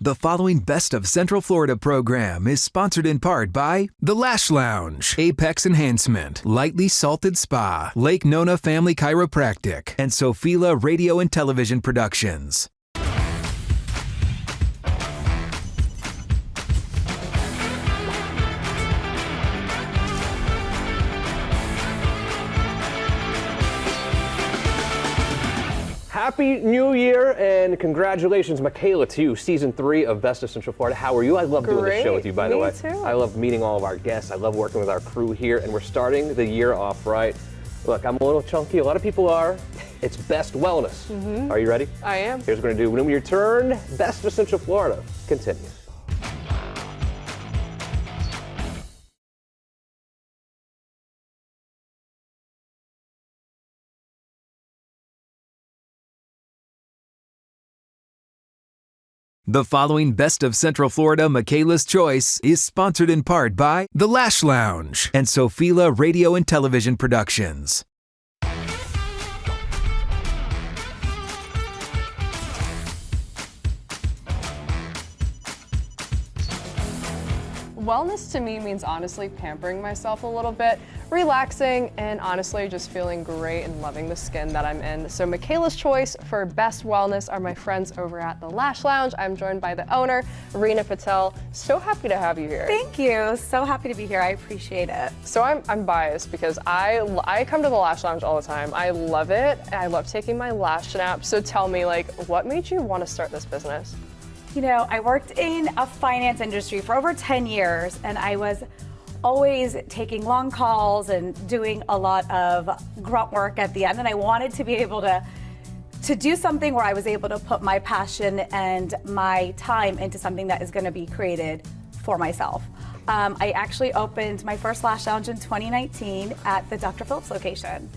The following Best of Central Florida program is sponsored in part by the Lash Lounge, Apex Enhancement, Lightly Salted Spa, Lake Nona Family Chiropractic, and Sophila Radio and Television Productions. Happy New Year and congratulations, Makaila, to you. Season 3 of Best of Central Florida. How are you? I love doing this show with you, by the way. Me too. I love meeting all of our guests. I love working with our crew here, and we're starting the year off right. Look, I'm a little chunky. A lot of people are. It's Best Wellness. Are you ready? I am. Here's what we're going to do. When we return, Best of Central Florida continues. The following Best of Central Florida Makaila's Choice is sponsored in part by the Lash Lounge and Sophila Radio and Television Productions. Wellness to me means honestly pampering myself a little bit, relaxing, and honestly just feeling great and loving the skin that I'm in. So Makaila's Choice for Best Wellness are my friends over at the Lash Lounge. I'm joined by the owner, Reena Patel. So happy to have you here. Thank you. So happy to be here. I appreciate it. So I'm biased because I come to the Lash Lounge all the time. I love it. I love taking my lash naps. So tell me, like, what made you want to start this business? You know, I worked in a finance industry for over 10 years, and I was always taking long calls and doing a lot of grunt work at the end, and I wanted to be able to do something where I was able to put my passion and my time into something that is going to be created for myself. I actually opened my first Lash Lounge in 2019 at the Dr. Phillips location.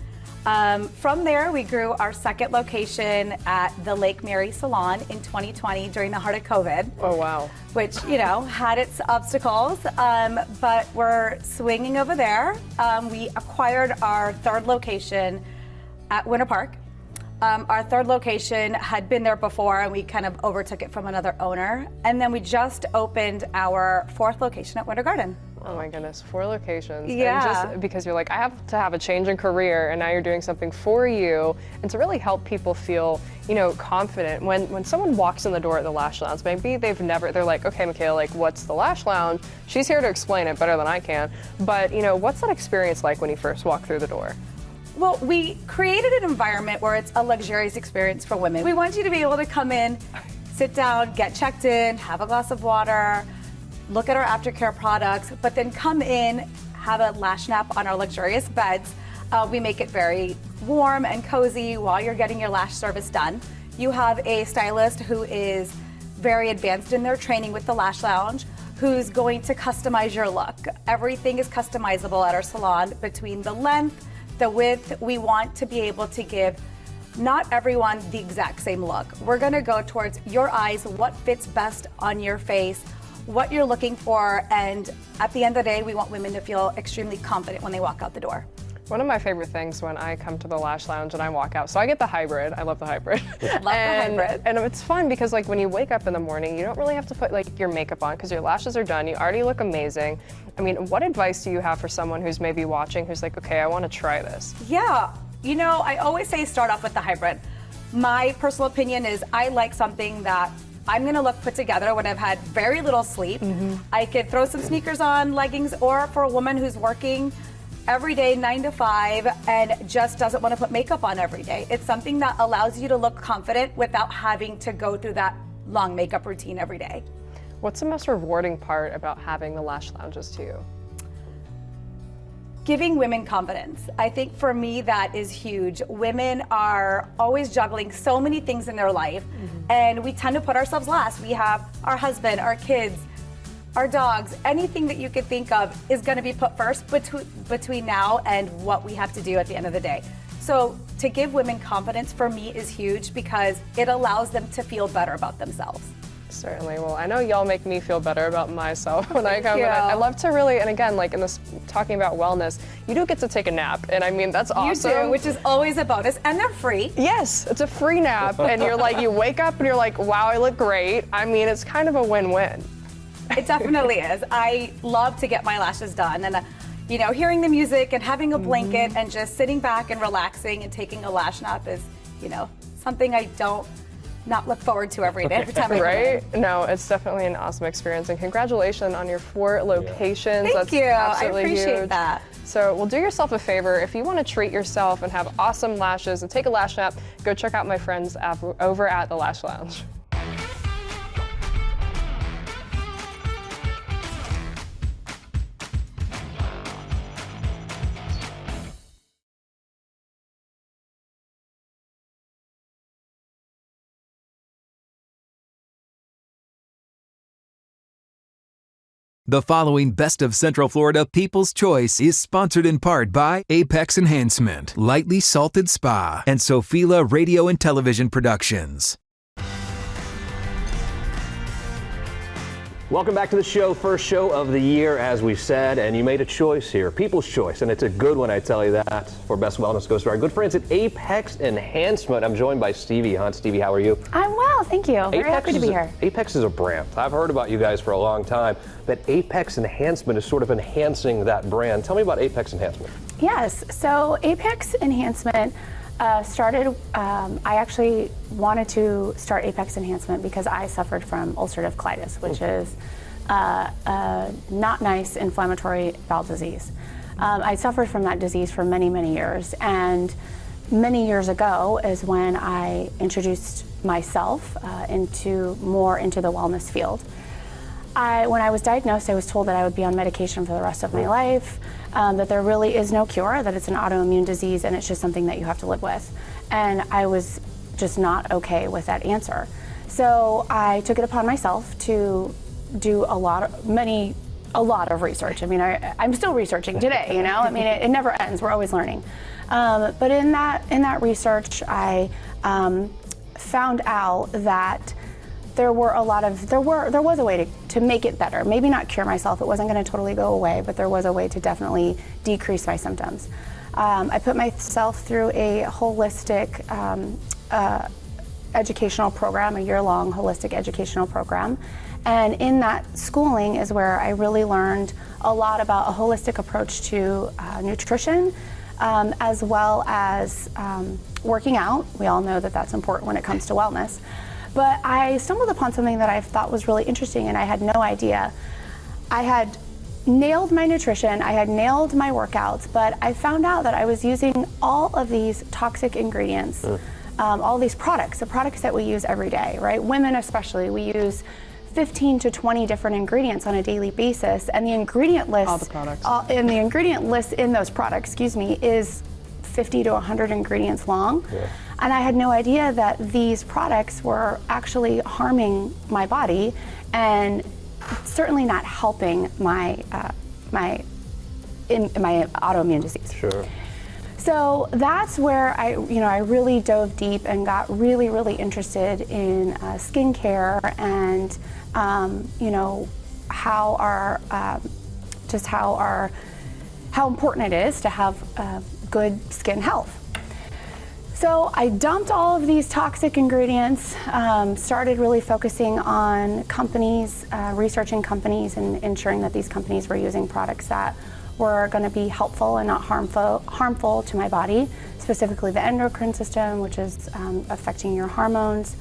From there, we grew our second location at the Lake Mary Salon in 2020 during the heart of COVID. Oh, wow. Which, you know, had its obstacles, but we're swinging over there. We acquired our third location at Winter Park. Our third location had been there before, and we kind of overtook it from another owner. And then we just opened our fourth location at Winter Garden. Oh my goodness, 4 locations. Yeah. And just because you're like, I have to have a change in career, and now you're doing something for you, and to really help people feel, you know, confident. When someone walks in the door at the Lash Lounge, maybe they're like, okay, Makaila, like, what's the Lash Lounge? She's here to explain it better than I can. But, you know, what's that experience like when you first walk through the door? Well, we created an environment where it's a luxurious experience for women. We want you to be able to come in, sit down, get checked in, have a glass of water, look at our aftercare products, but then come in, have a lash nap on our luxurious beds. We make it very warm and cozy while you're getting your lash service done. You have a stylist who is very advanced in their training with the Lash Lounge, who's going to customize your look. Everything is customizable at our salon between the length, the width. We want to be able to give not everyone the exact same look. We're gonna go towards your eyes, what fits best on your face, what you're looking for, and at the end of the day, we want women to feel extremely confident when they walk out the door. One of my favorite things when I come to the Lash Lounge and I walk out, so I get the hybrid. I love the hybrid. Love the hybrid. And it's fun because, like, when you wake up in the morning, you don't really have to put like your makeup on because your lashes are done. You already look amazing. I mean, what advice do you have for someone who's maybe watching who's like, okay, I want to try this? Yeah, you know, I always say start off with the hybrid. My personal opinion is I like something that I'm gonna look put together when I've had very little sleep. I could throw some sneakers on, leggings, or for a woman who's working every day 9 to 5 and just doesn't want to put makeup on every day. It's something that allows you to look confident without having to go through that long makeup routine every day. What's the most rewarding part about having the Lash Lounges to you? Giving women confidence. I think for me that is huge. Women are always juggling so many things in their life, and we tend to put ourselves last. We have our husband, our kids, our dogs, anything that you could think of is going to be put first between now and what we have to do at the end of the day. So to give women confidence for me is huge because it allows them to feel better about themselves. Certainly. Well, I know y'all make me feel better about myself when I come. you. And I love to really, and again, like in this talking about wellness, you do get to take a nap, and I mean that's awesome. You do, which is always a bonus, and they're free. Yes, it's a free nap, and you're like, you wake up and you're like, wow, I look great. I mean, it's kind of a win-win. It definitely is. I love to get my lashes done, and hearing the music and having a blanket and just sitting back and relaxing and taking a lash nap is, something I don't not look forward to every day, every time I come in. Right? No, it's definitely an awesome experience, and congratulations on your 4 locations. Thank you. Absolutely I appreciate huge. that. So, well, do yourself a favor. If you want to treat yourself and have awesome lashes and take a lash nap, go check out my friends over at the Lash Lounge. The following Best of Central Florida People's Choice is sponsored in part by Apex Enhancement, Lightly Salted Spa, and Sophila Radio and Television Productions. Welcome back to the show, first show of the year, as we said, and you made a choice here, people's choice, and it's a good one, I tell you that, for Best Wellness goes to our good friends at Apex Enhancement. I'm joined by Stevie Hunt. Stevie, how are you? I'm well, thank you. Very happy to be here. Apex is a brand. I've heard about you guys for a long time, but Apex Enhancement is sort of enhancing that brand. Tell me about Apex Enhancement. Yes, so Apex Enhancement started, I actually wanted to start Apex Enhancement because I suffered from ulcerative colitis, which is not nice inflammatory bowel disease. I suffered from that disease for many, many years, and many years ago is when I introduced myself into the wellness field. When I was diagnosed, I was told that I would be on medication for the rest of my life, that there really is no cure, that it's an autoimmune disease and it's just something that you have to live with. And I was just not okay with that answer. So I took it upon myself to do a lot of research. I mean, I'm still researching today, I mean, it never ends, we're always learning. But in that research, I found out that there was a way to make it better. Maybe not cure myself, it wasn't going to totally go away, but there was a way to definitely decrease my symptoms. I put myself through a holistic educational program, a year-long holistic educational program. And in that schooling is where I really learned a lot about a holistic approach to nutrition, as well as working out. We all know that that's important when it comes to wellness. But I stumbled upon something that I thought was really interesting, and I had no idea. I had nailed my nutrition, I had nailed my workouts, but I found out that I was using all of these toxic ingredients, all these products, the products that we use every day, right? Women especially, we use 15 to 20 different ingredients on a daily basis, and the ingredient list, All the products. And the ingredient list in those products, is 50 to 100 ingredients long. Yeah. And I had no idea that these products were actually harming my body and certainly not helping my autoimmune disease. Sure. So that's where I really dove deep and got really, really interested in skincare and how important it is to have good skin health. So I dumped all of these toxic ingredients, started really focusing on companies, researching companies and ensuring that these companies were using products that were going to be helpful and not harmful to my body, specifically the endocrine system, which is affecting your hormones.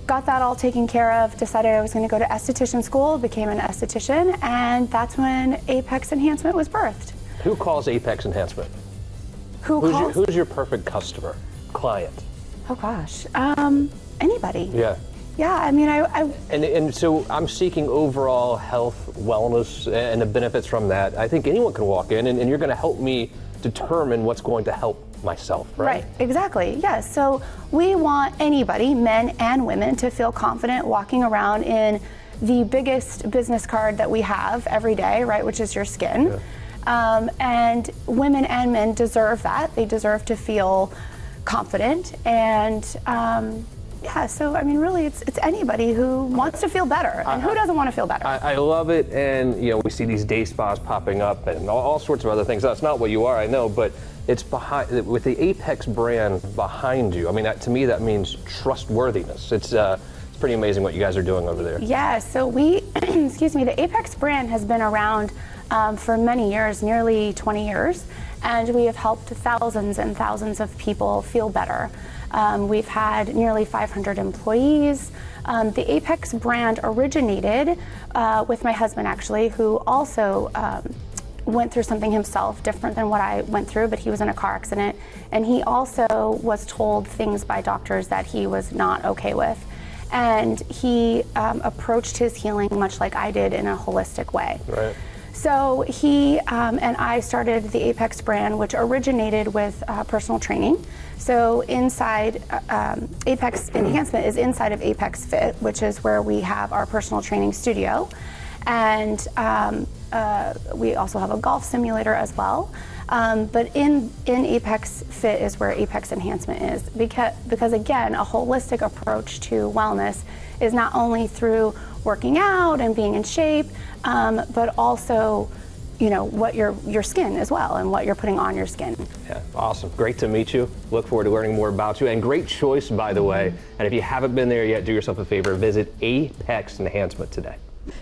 Got that all taken care of, decided I was going to go to esthetician school, became an esthetician, and that's when Apex Enhancement was birthed. Who calls Apex Enhancement? Who's your perfect customer, client? Oh gosh, anybody. Yeah. Yeah, I mean, And so I'm seeking overall health, wellness, and the benefits from that. I think anyone can walk in, and you're going to help me determine what's going to help myself, right? Right, exactly, yes. So we want anybody, men and women, to feel confident walking around in the biggest business card that we have every day, right, which is your skin. Yeah. And women and men deserve that. They deserve to feel confident and Yeah, so I mean, really, it's anybody who wants to feel better, and who doesn't want to feel better? I love it, and we see these day spas popping up and all sorts of other things. That's not what you are, I know, but it's behind with the Apex brand behind you. I mean, to me, that means trustworthiness. It's pretty amazing what you guys are doing over there. Yeah, so we, excuse me, the Apex brand has been around for many years, nearly 20 years, and we have helped thousands and thousands of people feel better. We've had nearly 500 employees. The Apex brand originated with my husband, actually, who also went through something himself different than what I went through, but he was in a car accident, and he also was told things by doctors that he was not okay with. And he approached his healing much like I did, in a holistic way. Right. So he and I started the Apex brand, which originated with personal training. So inside, Apex Enhancement is inside of Apex Fit, which is where we have our personal training studio. And we also have a golf simulator as well. But in Apex Fit is where Apex Enhancement is, because again, a holistic approach to wellness is not only through working out and being in shape, but also, what your skin as well, and what you're putting on your skin. Yeah, awesome. Great to meet you. Look forward to learning more about you. And great choice, by the way. And if you haven't been there yet, do yourself a favor. Visit Apex Enhancement today.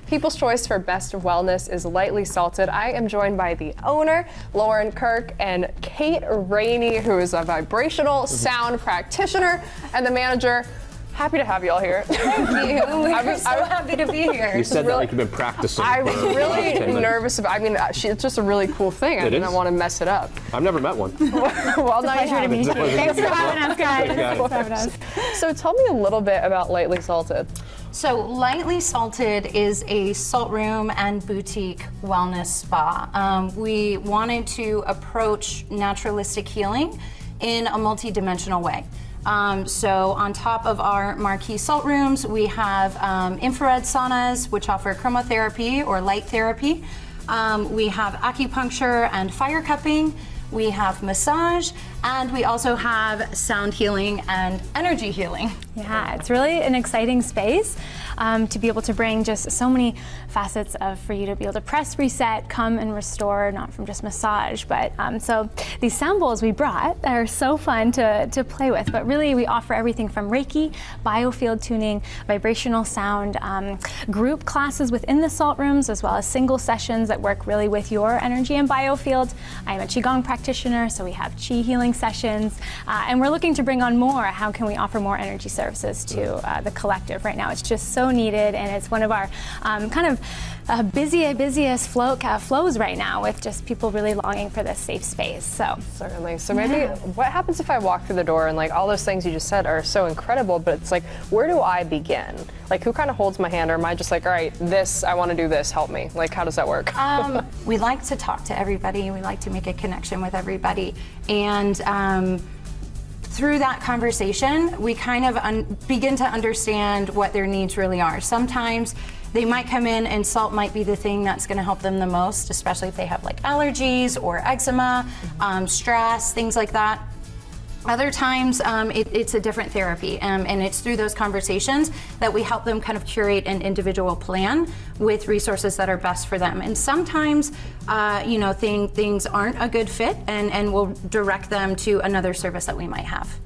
People's choice for best of wellness is lightly salted. I am joined by the owner, Lauren Kirk, and Kate Rainey, who is a vibrational sound practitioner, and the manager. Happy to have you all here. Thank you. We're so happy to be here. You said that like you've been practicing. I was really nervous about. It's just a really cool thing. I didn't want to mess it up. I've never met one. Well, now you have. Thanks for having us, guys. Thanks for having us. So tell me a little bit about Lightly Salted. So Lightly Salted is a salt room and boutique wellness spa. We wanted to approach naturalistic healing in a multi-dimensional way. So on top of our marquee salt rooms, we have infrared saunas, which offer chromotherapy or light therapy. We have acupuncture and fire cupping. We have massage, and we also have sound healing and energy healing. Yeah, it's really an exciting space to be able to bring just so many facets for you to be able to press, reset, come and restore, not from just massage. But so these sound bowls we brought are so fun to play with, but really we offer everything from Reiki, biofield tuning, vibrational sound, group classes within the salt rooms, as well as single sessions that work really with your energy and biofield. I'm a Qigong practitioner, so we have Qi healing sessions, and we're looking to bring on more. How can we offer more energy services to the collective right now? It's just so needed, and it's one of our busiest flows right now, with just people really longing for this safe space. So certainly. So maybe what happens if I walk through the door and like all those things you just said are so incredible, but it's like, where do I begin? Like, who kind of holds my hand, or am I just like, all right, I want to do this, help me? Like, how does that work? We like to talk to everybody. We like to make a connection with everybody. And through that conversation, we kind of begin to understand what their needs really are. Sometimes they might come in and salt might be the thing that's going to help them the most, especially if they have like allergies or eczema, stress, things like that. Other times, it's a different therapy, and it's through those conversations that we help them kind of curate an individual plan with resources that are best for them. And sometimes, things aren't a good fit, and we'll direct them to another service that we might have.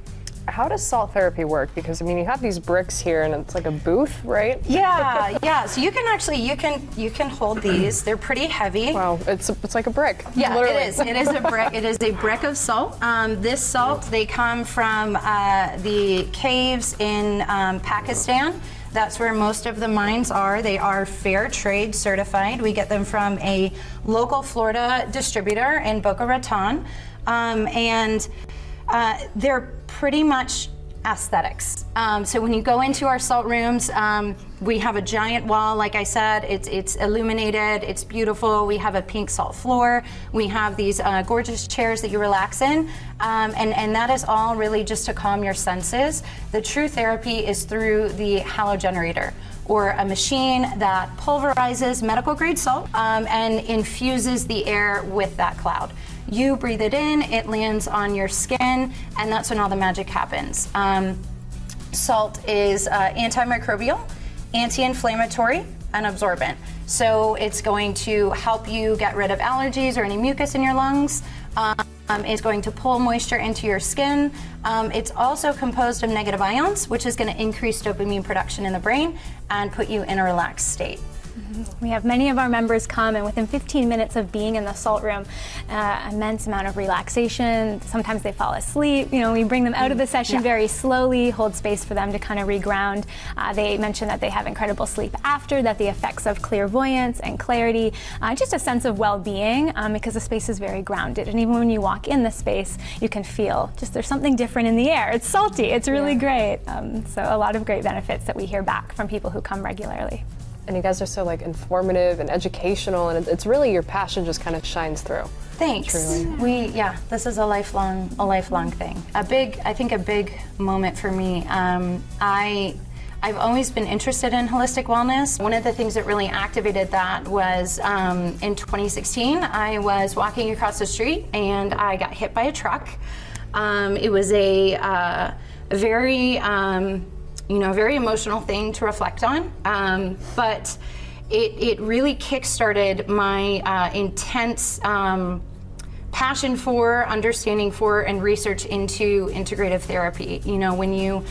How does salt therapy work? Because I mean, you have these bricks here, and it's like a booth, right? Yeah. So you can actually you can hold these. They're pretty heavy. Wow, it's like a brick. Yeah, literally. It is. It is a brick. It is a brick of salt. This salt, they come from the caves in Pakistan. That's where most of the mines are. They are fair trade certified. We get them from a local Florida distributor in Boca Raton, and they're pretty much aesthetics. So when you go into our salt rooms, we have a giant wall. Like I said, it's illuminated, it's beautiful. We have a pink salt floor. We have these gorgeous chairs that you relax in. And that is all really just to calm your senses. The true therapy is through the halo generator, or a machine that pulverizes medical grade salt and infuses the air with that cloud. You breathe it in, it lands on your skin, and that's when all the magic happens. salt is antimicrobial, anti-inflammatory, and absorbent. So it's going to help you get rid of allergies or any mucus in your lungs. It's going to pull moisture into your skin. It's also composed of negative ions, which is going to increase dopamine production in the brain and put you in a relaxed state. We have many of our members come, and within 15 minutes of being in the salt room, immense amount of relaxation. Sometimes they fall asleep. You know, we bring them out of the session very slowly, hold space for them to kind of reground. They mention that they have incredible sleep after, that the effects of clairvoyance and clarity, just a sense of well-being, because the space is very grounded. And even when you walk in the space, you can feel just there's something different in the air. It's salty. It's really great. So a lot of great benefits that we hear back from people who come regularly. And you guys are so like informative and educational, and it's really your passion just kind of shines through. Thanks. Truly. This is a lifelong thing. I think a big moment for me. I've always been interested in holistic wellness. One of the things that really activated that was in 2016, I was walking across the street and I got hit by a truck. It was a very very emotional thing to reflect on, but it really kick-started my intense passion for, understanding for, and research into integrative therapy. You know, when you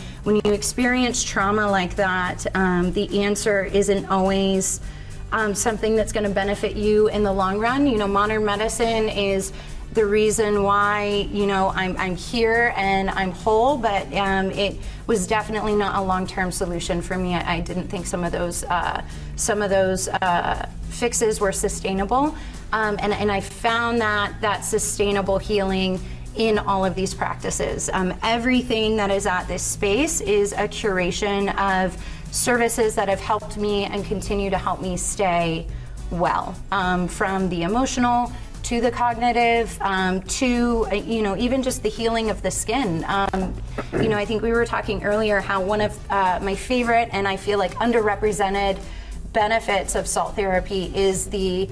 experience trauma like that, the answer isn't always something that's going to benefit you in the long run. You know, modern medicine is the reason why, you know, I'm here and I'm whole, but it was definitely not a long-term solution for me. I didn't think some of those fixes were sustainable, and I found that sustainable healing in all of these practices. Everything that is at this space is a curation of services that have helped me and continue to help me stay well, from the emotional to the cognitive, to even just the healing of the skin. I think we were talking earlier how one of my favorite and I feel like underrepresented benefits of salt therapy is the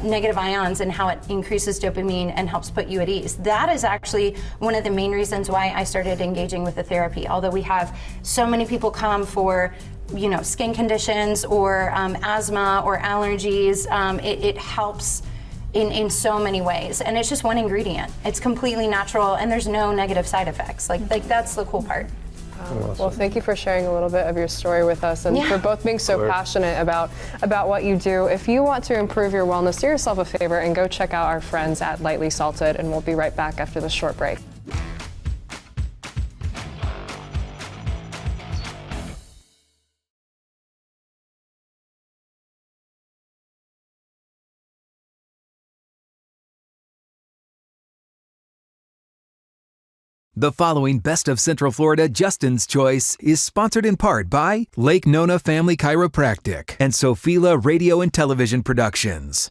negative ions and how it increases dopamine and helps put you at ease. That is actually one of the main reasons why I started engaging with the therapy. Although we have so many people come for skin conditions or asthma or allergies, it helps in so many ways, and it's just one ingredient. It's completely natural, and there's no negative side effects. Like that's the cool part. Awesome. Well, thank you for sharing a little bit of your story with us, and for both being so passionate about what you do. If you want to improve your wellness, do yourself a favor and go check out our friends at Lightly Salted, and we'll be right back after this short break. The following Best of Central Florida Justin's Choice is sponsored in part by Lake Nona Family Chiropractic and Sophila Radio and Television Productions.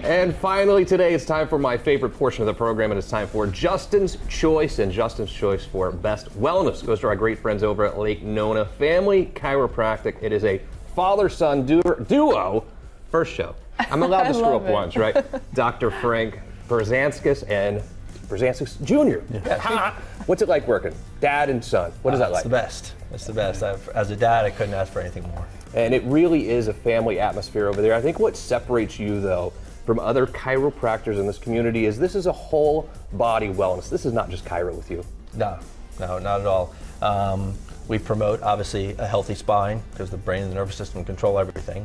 And finally today, it's time for my favorite portion of the program, and it's time for Justin's Choice. And Justin's Choice for Best Wellness goes to our great friends over at Lake Nona Family Chiropractic. It is a father-son duo. First show. I'm allowed to screw up once, right? Dr. Frank Berzanskis and Berzanskis Jr. Yeah. What's it like working? Dad and son. What is that like? It's the best. It's the best. As a dad, I couldn't ask for anything more. And it really is a family atmosphere over there. I think what separates you, though, from other chiropractors in this community is this is a whole body wellness. This is not just chiro with you. No, not at all. We promote, obviously, a healthy spine because the brain and the nervous system control everything.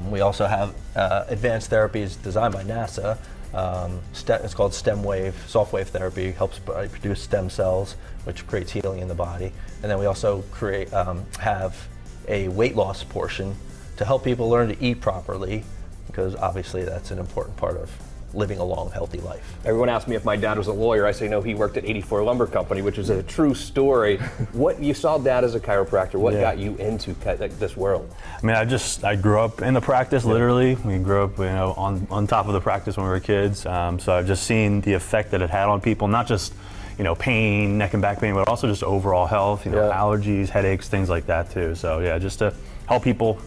We also have advanced therapies designed by NASA. It's called soft wave therapy, helps produce stem cells, which creates healing in the body. And then we also have a weight loss portion to help people learn to eat properly, because obviously that's an important part of living a long, healthy life. Everyone asked me if my dad was a lawyer. I say no, he worked at 84 Lumber Company, which is a true story. What you saw dad as a chiropractor, what got you into this world? I mean, I grew up in the practice, literally. We grew up, on top of the practice when we were kids. So I've just seen the effect that it had on people, not just, pain, neck and back pain, but also just overall health, allergies, headaches, things like that too. So yeah, just to help people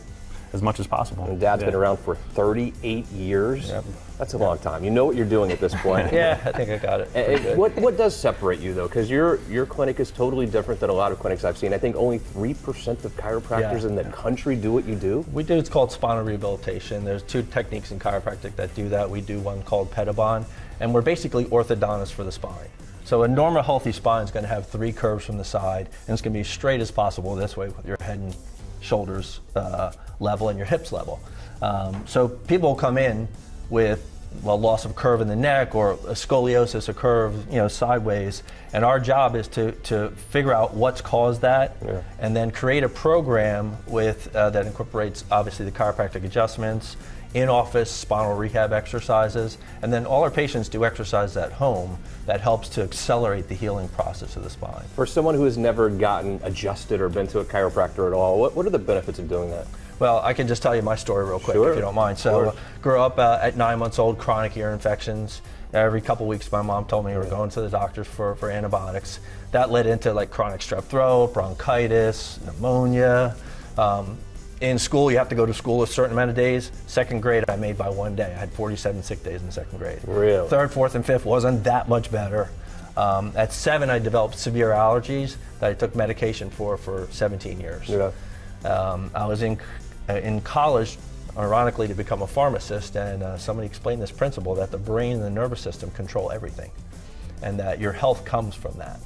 as much as possible. And Dad's been around for 38 years. Yep. That's a long time. You know what you're doing at this point. Yeah, I think I got it. pretty good. What does separate you though? Because your clinic is totally different than a lot of clinics I've seen. I think only 3% of chiropractors in the country do what you do. We do, it's called spinal rehabilitation. There's 2 techniques in chiropractic that do that. We do one called pedibond, and we're basically orthodontists for the spine. So a normal healthy spine is going to have 3 curves from the side, and it's going to be as straight as possible this way with your head and shoulders level and your hips level. So people come in with loss of curve in the neck or a scoliosis, a curve, sideways, and our job is to figure out what's caused that, and then create a program with that incorporates obviously the chiropractic adjustments, in-office spinal rehab exercises, and then all our patients do exercise at home that helps to accelerate the healing process of the spine. For someone who has never gotten adjusted or been to a chiropractor at all, what are the benefits of doing that? Well, I can just tell you my story real quick, if you don't mind. So, grew up at 9 months old, chronic ear infections. Every couple weeks, my mom told me we were going to the doctors for antibiotics. That led into like chronic strep throat, bronchitis, pneumonia. In school, you have to go to school a certain amount of days. 2nd grade, I made by 1 day. I had 47 sick days in 2nd grade. Really? 3rd, 4th, and 5th wasn't that much better. At 7, I developed severe allergies that I took medication for 17 years. Yeah. I was in college, ironically, to become a pharmacist, and somebody explained this principle that the brain and the nervous system control everything, and that your health comes from that.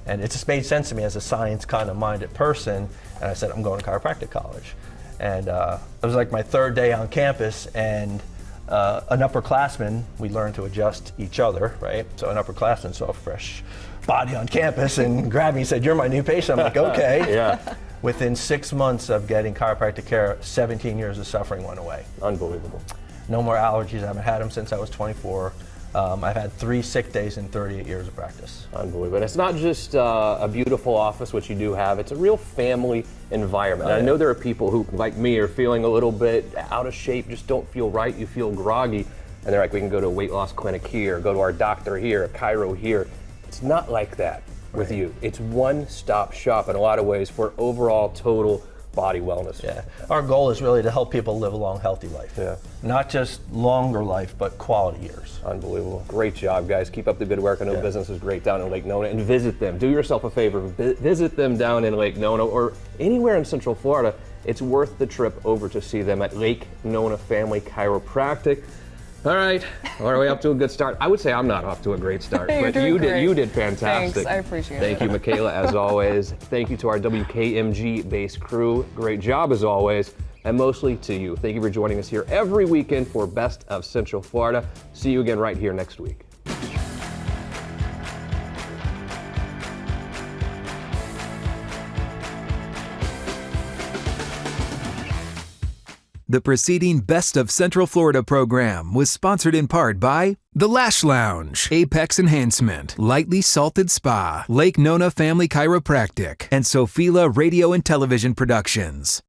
And it just made sense to me as a science kind of minded person, and I said, I'm going to chiropractic college. And it was like my 3rd day on campus, and an upperclassman, we learned to adjust each other, right? So an upperclassman saw a fresh body on campus and grabbed me and said, "You're my new patient." I'm like, okay. Yeah. Within 6 months of getting chiropractic care, 17 years of suffering went away. Unbelievable. No more allergies. I haven't had them since I was 24. I've had 3 sick days in 38 years of practice. Unbelievable. And it's not just a beautiful office, which you do have, it's a real family environment. And I know there are people who, like me, are feeling a little bit out of shape, just don't feel right, you feel groggy, and they're like, we can go to a weight loss clinic here, go to our doctor here, a chiro here. It's not like that with you. It's one-stop shop in a lot of ways for overall total body wellness. Yeah. Our goal is really to help people live a long, healthy life. Yeah. Not just longer life, but quality years. Unbelievable. Great job, guys. Keep up the good work. I know business is great down in Lake Nona. And visit them. Do yourself a favor. Visit them down in Lake Nona or anywhere in Central Florida. It's worth the trip over to see them at Lake Nona Family Chiropractic. All right, we're up to a good start. I would say I'm not off to a great start, but you did fantastic. Thanks, I appreciate it. Thank you, Makaila, as always. Thank you to our WKMG-based crew. Great job, as always. And mostly to you. Thank you for joining us here every weekend for Best of Central Florida. See you again right here next week. The preceding Best of Central Florida program was sponsored in part by the Lash Lounge, Apex Enhancement, Lightly Salted Spa, Lake Nona Family Chiropractic, and Sophila Radio and Television Productions.